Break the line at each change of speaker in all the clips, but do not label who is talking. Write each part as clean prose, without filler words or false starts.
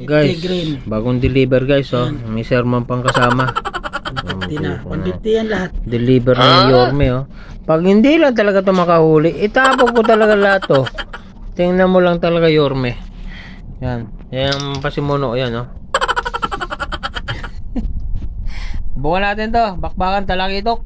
Guys, bagong deliver guys, oh. May sermon pang kasama.
150 na. 150 yan lahat.
Deliver ng Yorme, oh. Pag hindi lang talaga ito makahuli, itapog ko talaga lahat, oh. Tingnan mo lang talaga, Yorme. Yan. Yan pasimuno, yan, oh. Bukan natin to. Bakbakan talakitok.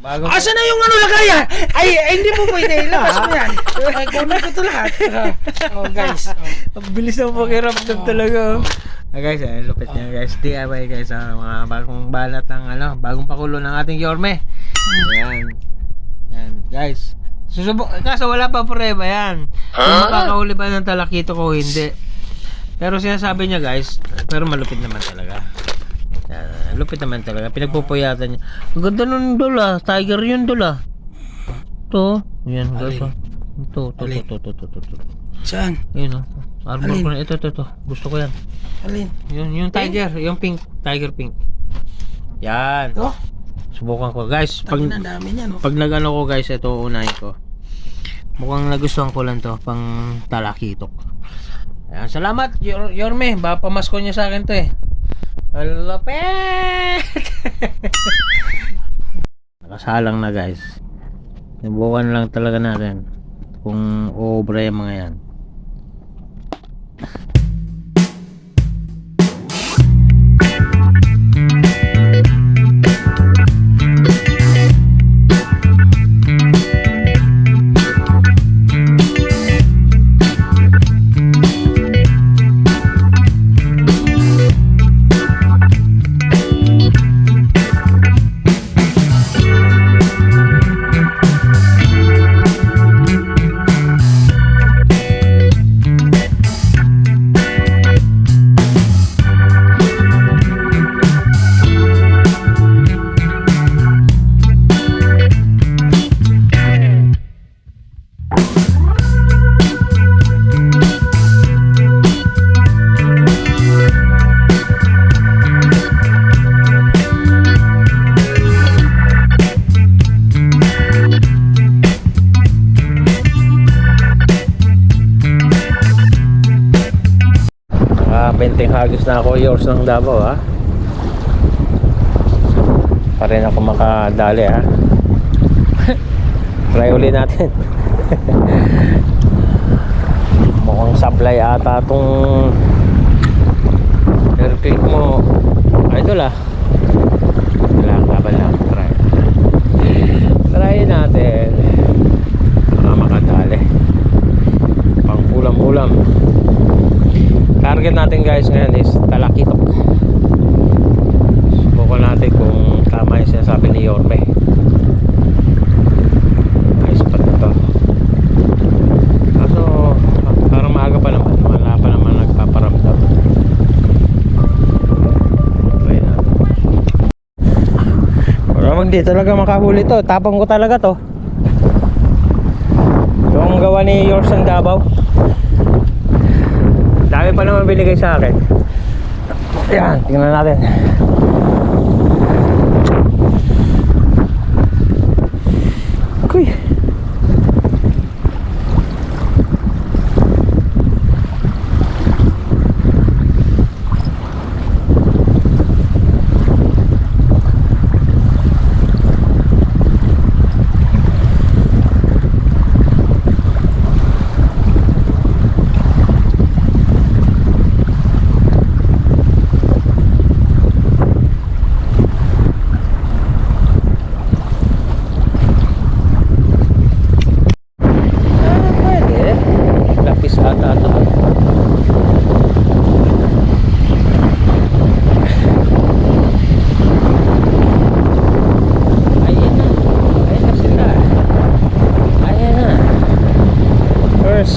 Asa na yung ano lagayan? Ay, hindi mo pwede. Ilabas mo yan. Ay, kunin ko ito lahat. Oh, guys.
Ang bilis ng pakiramdam talaga, oh. Guys, lupit niya guys. DIY guys, mga bagong balat ng bagong pakulo ng ating Yorme. Ayan. Yan, guys. Susubok, kaso wala pa prueba yan. Kung makakahuli ba ng talakito ko, hindi. Pero sinasabi niya guys, pero malupit naman talaga. Yan, lupit naman talaga. Pinagpupuyatan niya. Ang ganda nun dola. Tiger yun dola. Ito. Yan guys. Ito.
Saan?
Yun, oh. Arbor ko na. Ito. Gusto ko yan.
Alin?
Yung tiger. Yung pink. Tiger pink. Yan.
Ito?
Subukan ko. Guys, pag
dami niya, no?
nagano ko guys, ito unahin ko. Mukhang nagustuhan ko lang to. Pang talakitok. Ayan. Salamat, Yorme. Baka pamasko niya sa akin to eh. Lupit! Nakasalang na guys. Subukan lang talaga natin kung uubra yung mga yan. Benteng hagis na ako, yours ng Davao, ha. Pa rin ako makadali, ha. Try ulit natin. Mukhang supply ata itong airclick mo, idol, ha. Laban lang, try natin. Makadali pang ulam-ulam. Target natin guys ngayon is talakitok. Subukan natin kung tama yung sinasabi ni Yorme. Ayos pa ito. Kaso parang maaga pa naman. Wala pa naman nagpaparamdam. Okay na. Wala di talaga makahuli to. Tapang ko talaga to. Yung gawa ni Yours ng Davao. Dami pa naman binigay sa akin. Ayan, tingnan natin. Kuy.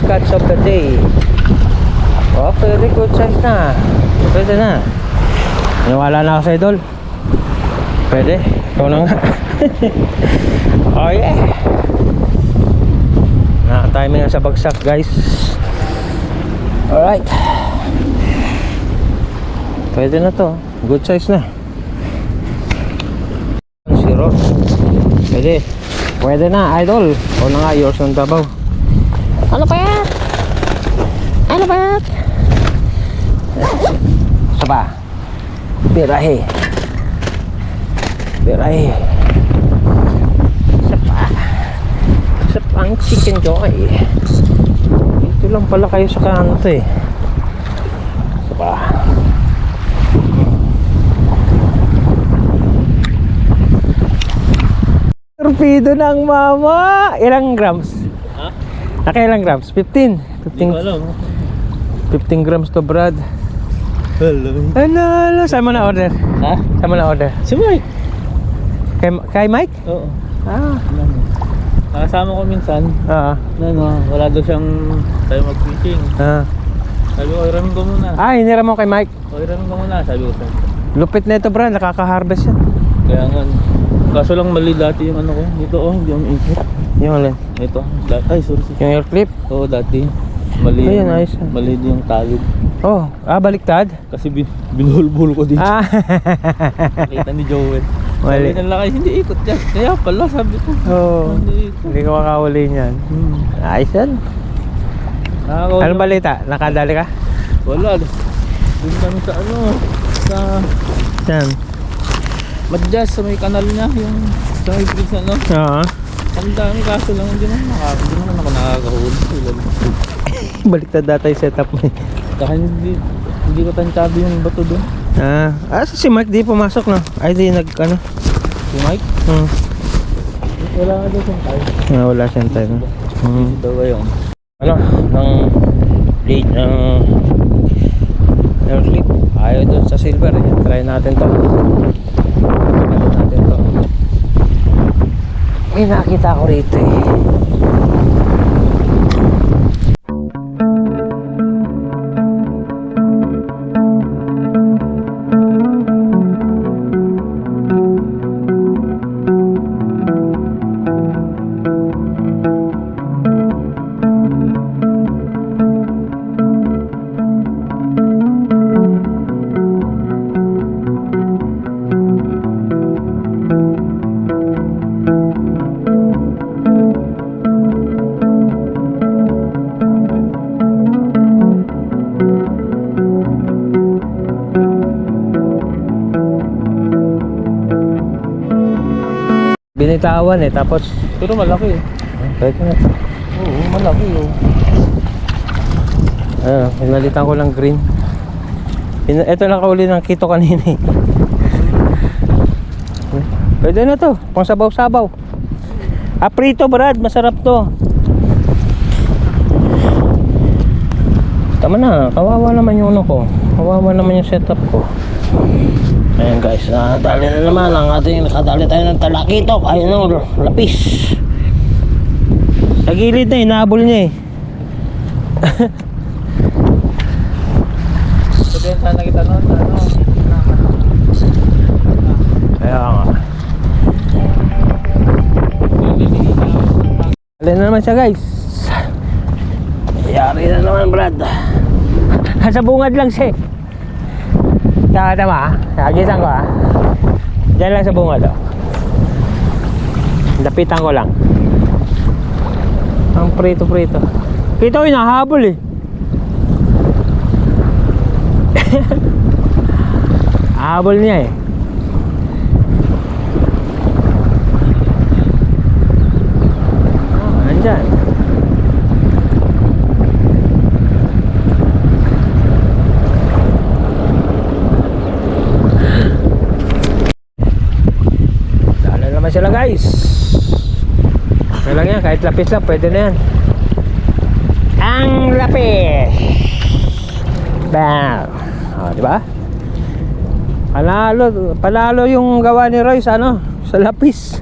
Catch of the day. Oh, very good size na. Pwede na. Niwala na ako sa idol. Pwede. Ikaw na nga. Oh yeah. Naka-timing na sa bagsak guys. Alright. Pwede na to. Good size na. Zero. Pwede. Pwede na idol. O na nga, yours ng Davao. Ano pa yan? Ano pa yan? Isa pa. Birahe. Birahe. Isa pa. Isa pa ang chicken joy. Ito lang pala kayo sa kanto eh. Isa pa. Torpedo ng mama. Ilang grams?
Ha?
Nakailang grams? 15.
Hindi ko alam.
15 grams to Brad.
Hello.
Ano? Saan mo na order?
Ha?
Saan mo na order?
Si Mike.
Kay Mike?
Oo.
Ah.
Nakasama ko minsan. Wala daw siyang tayo mag-fishing. Sabi ko, iramin ko muna.
Hinira mo kay Mike.
Iramin ko muna, sabi ko sa'yo.
Lupit na ito Brad, nakaka-harvest yan.
Kaya nga, kaso lang mali dati yung ano ko. Dito hindi ako maikot.
Yung alin?
Ito. Ay, sorry.
Yung air clip?
Oo, dati. Mali.
Ayun, ayos.
Mali din yung talog.
Oh, baliktad?
Kasi binuhulbul ko dito. Nakita ni Joel.
Mali.
Sabi ng lakay, hindi ikot yan. Kaya pala, sabi ko. Hindi ikot.
Hindi ko makahuli niyan. Ayos yan. Ano balita? Nakadali ka?
Wala. Doon kami sa ano, sa
Saan?
Madjas, sa may kanal niya, yung sa may bridge ano.
Oo.
Ang dami kaso lang, hindi naman ako nakakahuli.
Baliktad data yung setup mo eh.
Dahil hindi ko tansyado yung bato doon.
Si Mike di pumasok no? Ay di ano?
Si Mike? Wala nga daw siyang tayo.
Wala siyang time.
Daw ba yun?
Ano? Ang late ng air clip. Ayaw doon sa silver eh. Try natin to. May nakita ko rito eh. Binitawan eh, tapos
Pero malaki eh.
pwede na.
Oo, malaki oh.
Pinalitan ko lang green. Ito lang kauli ng kito kanina eh. Pwede na to, pang sabaw-sabaw. Prito Brad, masarap to. Tama na, kawawa naman yung ano ko. Kawawa naman yung setup ko. Ayan guys, dali na naman ang ating nakadali tayo ng talakitok. Ayun o, lapis. Sa gilid na, inahabol niya eh.
Sabihin sana kita noon, ano?
Kaya nga. Dali na naman siya guys. Yari na naman Brad. Sa bungad lang siya eh. Tama nagisan ko Diyan lang sa bungad lapitan ko lang. Ang prito. Kita ko hinahabol eh. Habol niya eh. Andyan. Sila guys. Okay lang yan, kahit lapis lang pwede na yan. Ang lapis. Bam. Diba? Panalo yung gawa ni Royce sa lapis.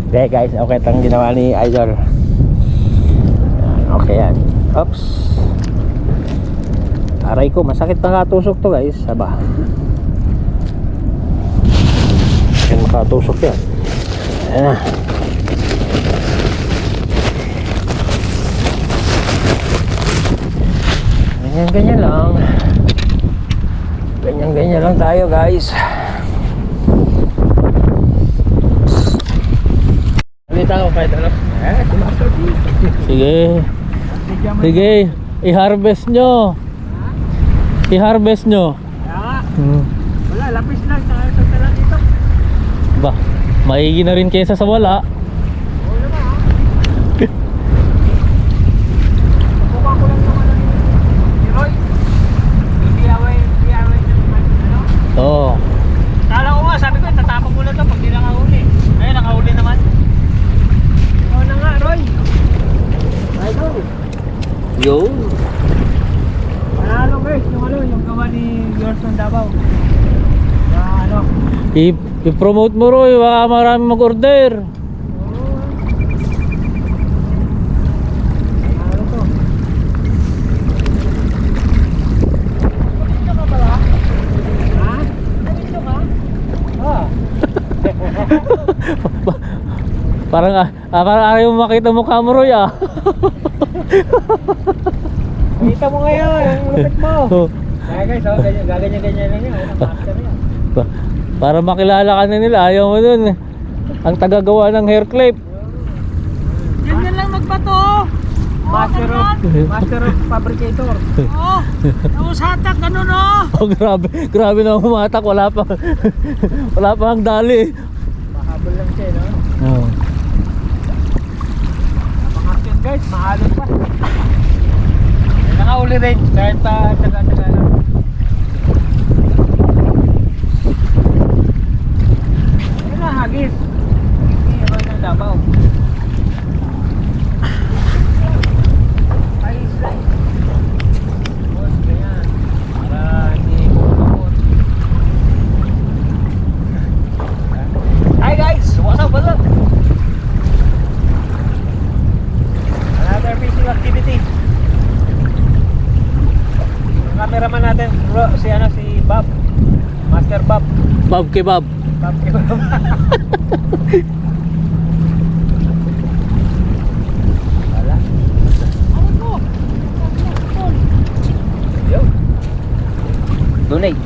Okay guys, okay itong ginawa ni Idol. Okay yan. Oops. Aray ko, masakit na katusok to guys. Aba. Makatusok yan. Ayan na. Ganyan lang. Ganyan lang tayo guys. Salita ko kahit ano.
Sige. I-harvest nyo. I-harvest nyo.
Kaya nga,
Hmm.
wala, lapis lang sa tala dito.
Ba, maigi na rin kaysa sa wala.
Oo naman ha. Bukuha ko lang naman ni Roy. DIY naman, ano?
Oo.
Kala ko nga, sabi ko, tatapang mo na to pag di nakahuli. Ngayon, nakahuli naman. Oo na nga, Roy. Idol.
Yo.
Panalo guys, yung gawa ni Yours ng Davao. Na ano?
I-promote mo Roy, baka marami mag-order.
Panalo to. Nabidyo ka pala? Ha? Nabidyo ka? Ah.
Parang ayaw mo makita mukha mo Roy ah.
Kita mo ngayon, ang lupit mo.
Oh.
Kaya guys, gaganyan-ganyan lang yan. Master yan.
Para makilala ka na nila, ayaw mo dun. Ang tagagawa ng hair clip.
Ganyan lang magbato.
Master of fabricator.
Oh, tapos hatak, ganun oh.
Oh, grabe na humatak, wala pa ang dali.
Mahabol lang siya, no?
Oh.
Napangas yun guys, mahalon pa. Nakauli rin, kahit pa taga-taga lang. Ayun na, hagis. Hindi, Roy ng Davao. Ay, slide. Tapos, ganyan. Para hindi kumapot. Hi guys, what's up? Another fishing activity. Yung cameraman natin, bro, si Bob. Master Bob.
Bob kebab.
Bob kebab. Wala. Yo. Donate.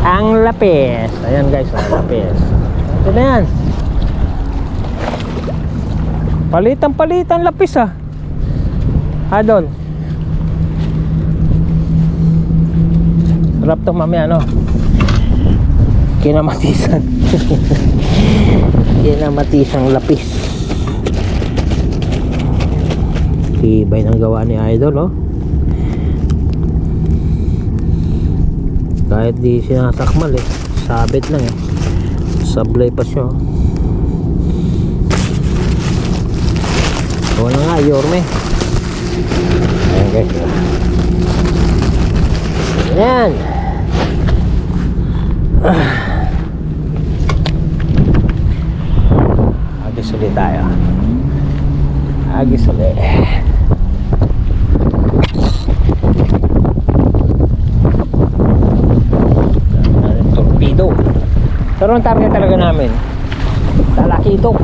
Ang lapis. Ayan guys, ang lapis. Ito na yan. Palitan lapis ah. Adol. Sarap to mamaya no. Kinamatisan. Kinamatisang lapis. Tibay ng gawa ni Idol oh. Kahit di sinasakmal eh, sabit lang eh, sablay pa siya. Oo na nga, Yorme. Ayan guys. Ayan. Agis ulit tayo. Agis ulit. Torpedo. Pero ang target talaga namin talakitok.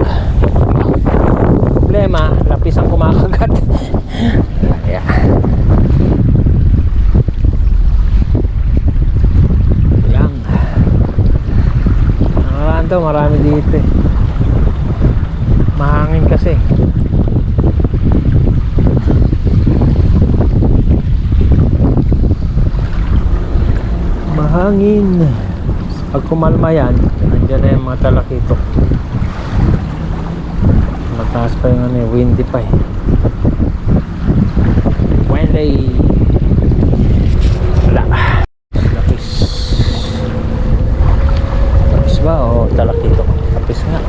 Problema, lapis ang kumakagat. Yeah. Lang. Ang to, marami dito eh. Mahangin kasi. Mahangin. Pag kumalma yan, andyan na yung mga talakitok. Mataas pa yung ano eh, windy pa eh. Windy. Wala. Lapis. Lapis ba o talakitok? Lapis nga.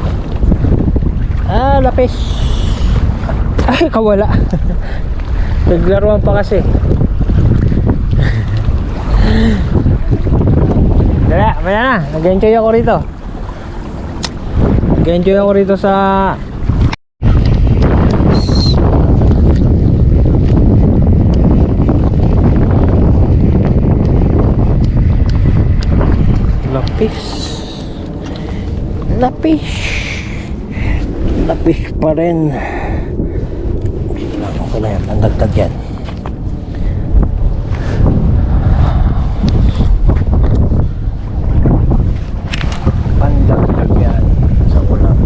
Ah, lapis. Ay, kawala. Naglaruan pa kasi. Dala, maya na. Nag-enjoy ako rito. Nag-enjoy ako rito sa lapis. Lapis. Lapis pa rin. Okay na yan. Ang dagdag yan. Pandagdag yan sa ulam.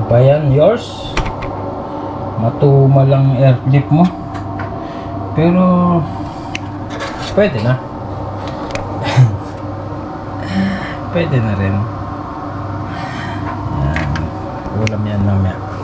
ba yan? Yours? Matumal lang air clip mo. Pero pwede na. Pwede na rin. Yan. Ulam yan mamaya.